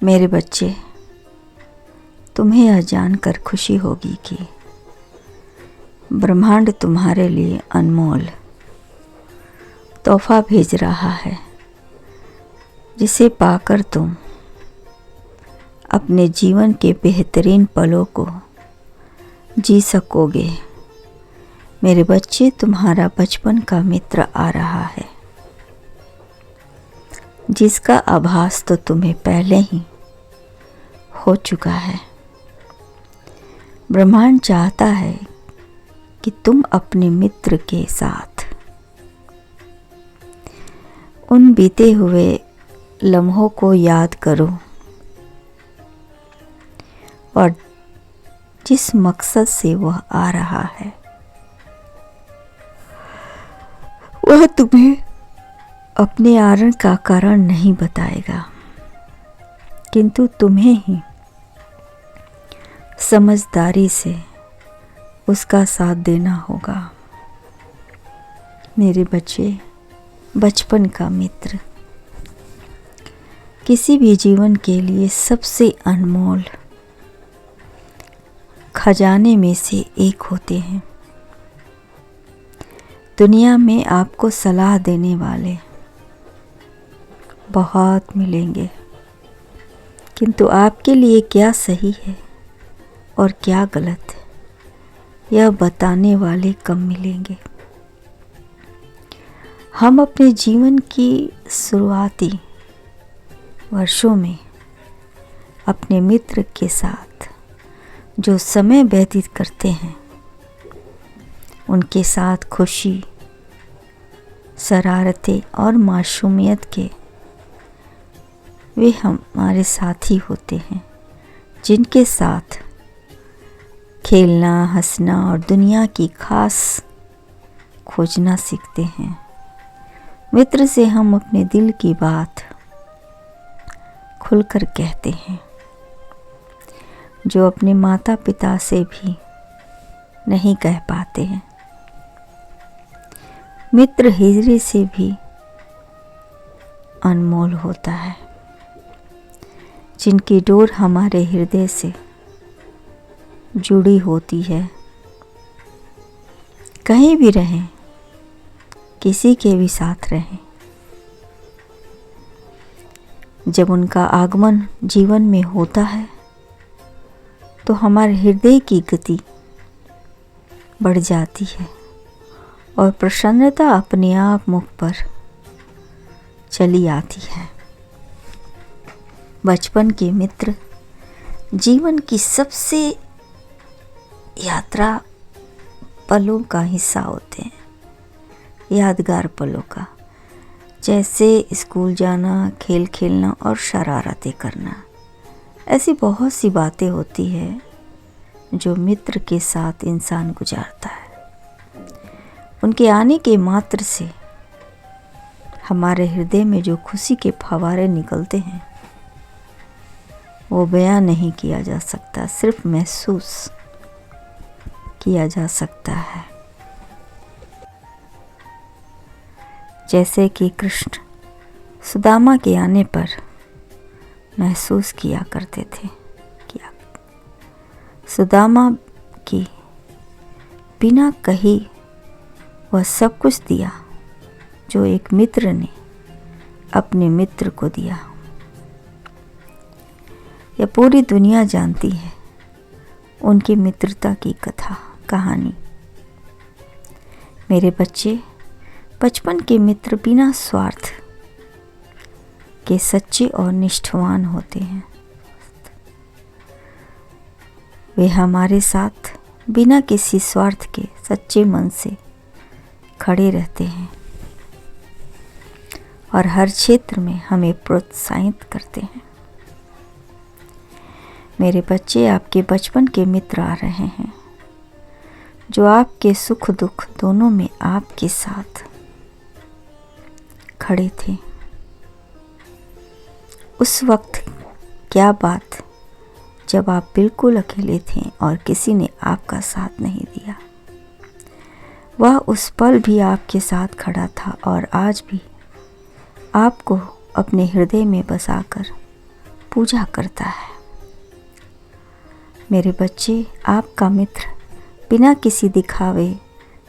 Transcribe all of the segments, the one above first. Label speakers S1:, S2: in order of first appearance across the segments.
S1: मेरे बच्चे, तुम्हें यह जानकर खुशी होगी कि ब्रह्मांड तुम्हारे लिए अनमोल तोहफा भेज रहा है, जिसे पाकर तुम अपने जीवन के बेहतरीन पलों को जी सकोगे। मेरे बच्चे, तुम्हारा बचपन का मित्र आ रहा है, जिसका आभास तो तुम्हें पहले ही हो चुका है। ब्रह्मांड चाहता है कि तुम अपने मित्र के साथ उन बीते हुए लम्हों को याद करो और जिस मकसद से वह आ रहा है वह तुम्हें अपने आरण का कारण नहीं बताएगा, किंतु तुम्हें ही समझदारी से उसका साथ देना होगा। मेरे बच्चे, बचपन का मित्र किसी भी जीवन के लिए सबसे अनमोल खजाने में से एक होते हैं। दुनिया में आपको सलाह देने वाले बहुत मिलेंगे, किंतु आपके लिए क्या सही है और क्या गलत है, यह बताने वाले कम मिलेंगे। हम अपने जीवन की शुरुआती वर्षों में अपने मित्र के साथ जो समय व्यतीत करते हैं, उनके साथ खुशी, शरारतें और मासूमियत के वे हमारे साथी होते हैं, जिनके साथ खेलना, हंसना और दुनिया की खास खोजना सीखते हैं। मित्र से हम अपने दिल की बात खुलकर कहते हैं, जो अपने माता पिता से भी नहीं कह पाते हैं। मित्र हीरे से भी अनमोल होता है, जिनकी डोर हमारे हृदय से जुड़ी होती है। कहीं भी रहें, किसी के भी साथ रहें, जब उनका आगमन जीवन में होता है तो हमारे हृदय की गति बढ़ जाती है और प्रसन्नता अपने आप मुख पर चली आती है। बचपन के मित्र जीवन की सबसे यात्रा पलों का हिस्सा होते हैं, यादगार पलों का, जैसे स्कूल जाना, खेल खेलना और शरारतें करना। ऐसी बहुत सी बातें होती है जो मित्र के साथ इंसान गुजारता है। उनके आने के मात्र से हमारे हृदय में जो खुशी के फव्वारे निकलते हैं, वो बयां नहीं किया जा सकता, सिर्फ महसूस किया जा सकता है। जैसे कि कृष्ण सुदामा के आने पर महसूस किया करते थे कि सुदामा की बिना कही वह सब कुछ दिया जो एक मित्र ने अपने मित्र को दिया। यह पूरी दुनिया जानती है उनकी मित्रता की कथा, कहानी। मेरे बच्चे, बचपन के मित्र बिना स्वार्थ के सच्चे और निष्ठावान होते हैं। वे हमारे साथ बिना किसी स्वार्थ के सच्चे मन से खड़े रहते हैं और हर क्षेत्र में हमें प्रोत्साहित करते हैं। मेरे बच्चे, आपके बचपन के मित्र आ रहे हैं, जो आपके सुख दुख दोनों में आपके साथ खड़े थे। उस वक्त क्या बात जब आप बिल्कुल अकेले थे और किसी ने आपका साथ नहीं दिया। वह उस पल भी आपके साथ खड़ा था और आज भी आपको अपने हृदय में बसाकर पूजा करता है। मेरे बच्चे, आपका मित्र बिना किसी दिखावे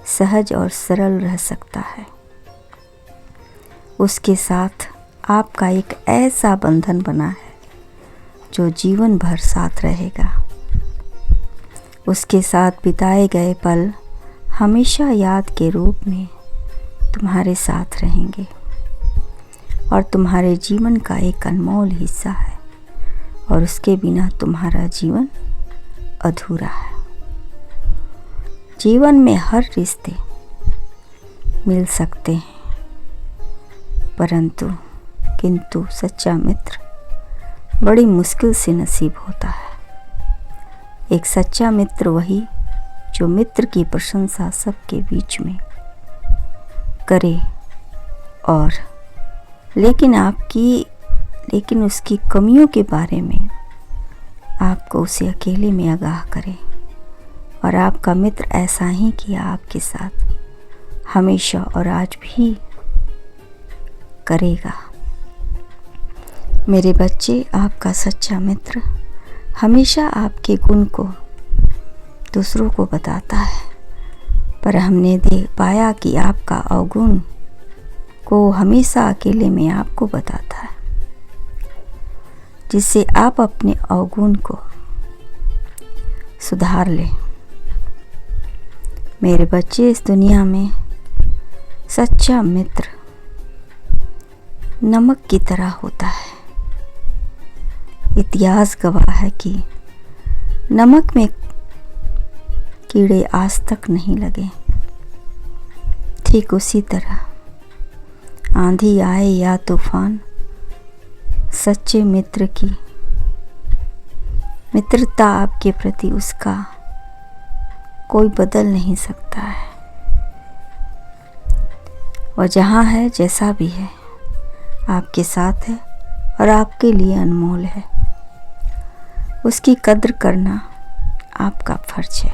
S1: सहज और सरल रह सकता है। उसके साथ आपका एक ऐसा बंधन बना है जो जीवन भर साथ रहेगा। उसके साथ बिताए गए पल हमेशा याद के रूप में तुम्हारे साथ रहेंगे और तुम्हारे जीवन का एक अनमोल हिस्सा है, और उसके बिना तुम्हारा जीवन अधूरा है। जीवन में हर रिश्ते मिल सकते हैं, परंतु किंतु सच्चा मित्र बड़ी मुश्किल से नसीब होता है। एक सच्चा मित्र वही जो मित्र की प्रशंसा सबके बीच में करे, और लेकिन उसकी कमियों के बारे में आपको उसे अकेले में आगाह करे। और आपका मित्र ऐसा ही किया आपके साथ हमेशा और आज भी करेगा। मेरे बच्चे, आपका सच्चा मित्र हमेशा आपके गुण को दूसरों को बताता है, पर हमने देख पाया कि आपका अवगुण को हमेशा अकेले में आपको बताता है, जिससे आप अपने अवगुण को सुधार लें। मेरे बच्चे, इस दुनिया में सच्चा मित्र नमक की तरह होता है। इतिहास गवाह है कि नमक में कीड़े आज तक नहीं लगे। ठीक उसी तरह आंधी आए या तूफान, सच्चे मित्र की मित्रता आपके प्रति उसका कोई बदल नहीं सकता है। और जहाँ है, जैसा भी है, आपके साथ है और आपके लिए अनमोल है। उसकी कद्र करना आपका फर्ज है।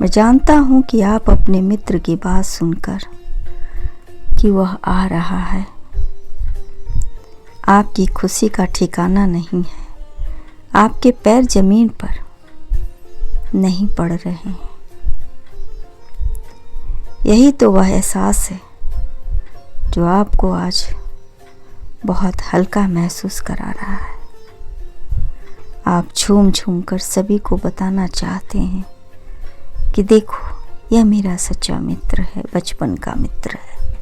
S1: मैं जानता हूँ कि आप अपने मित्र की बात सुनकर कि वह आ रहा है, आपकी खुशी का ठिकाना नहीं है। आपके पैर जमीन पर नहीं पड़ रहे हैं। यही तो वह एहसास है जो आपको आज बहुत हल्का महसूस करा रहा है। आप झूम झूम कर सभी को बताना चाहते हैं कि देखो, यह मेरा सच्चा मित्र है, बचपन का मित्र है,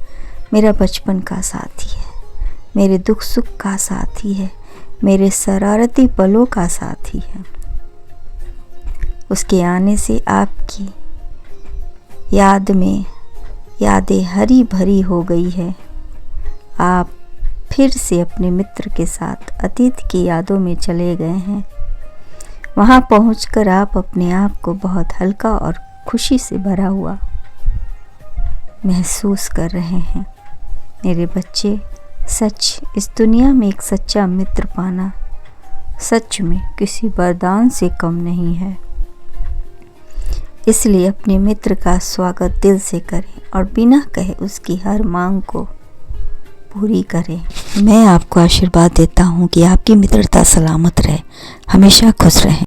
S1: मेरा बचपन का साथी है, मेरे दुख सुख का साथी है, मेरे शरारती पलों का साथी है। उसके आने से आपकी याद में यादें हरी भरी हो गई है। आप फिर से अपने मित्र के साथ अतीत की यादों में चले गए हैं। वहाँ पहुंचकर आप अपने आप को बहुत हल्का और खुशी से भरा हुआ महसूस कर रहे हैं। मेरे बच्चे, सच, इस दुनिया में एक सच्चा मित्र पाना सच में किसी वरदान से कम नहीं है। इसलिए अपने मित्र का स्वागत दिल से करें और बिना कहे उसकी हर मांग को पूरी करें। मैं आपको आशीर्वाद देता हूँ कि आपकी मित्रता सलामत रहे, हमेशा खुश रहें।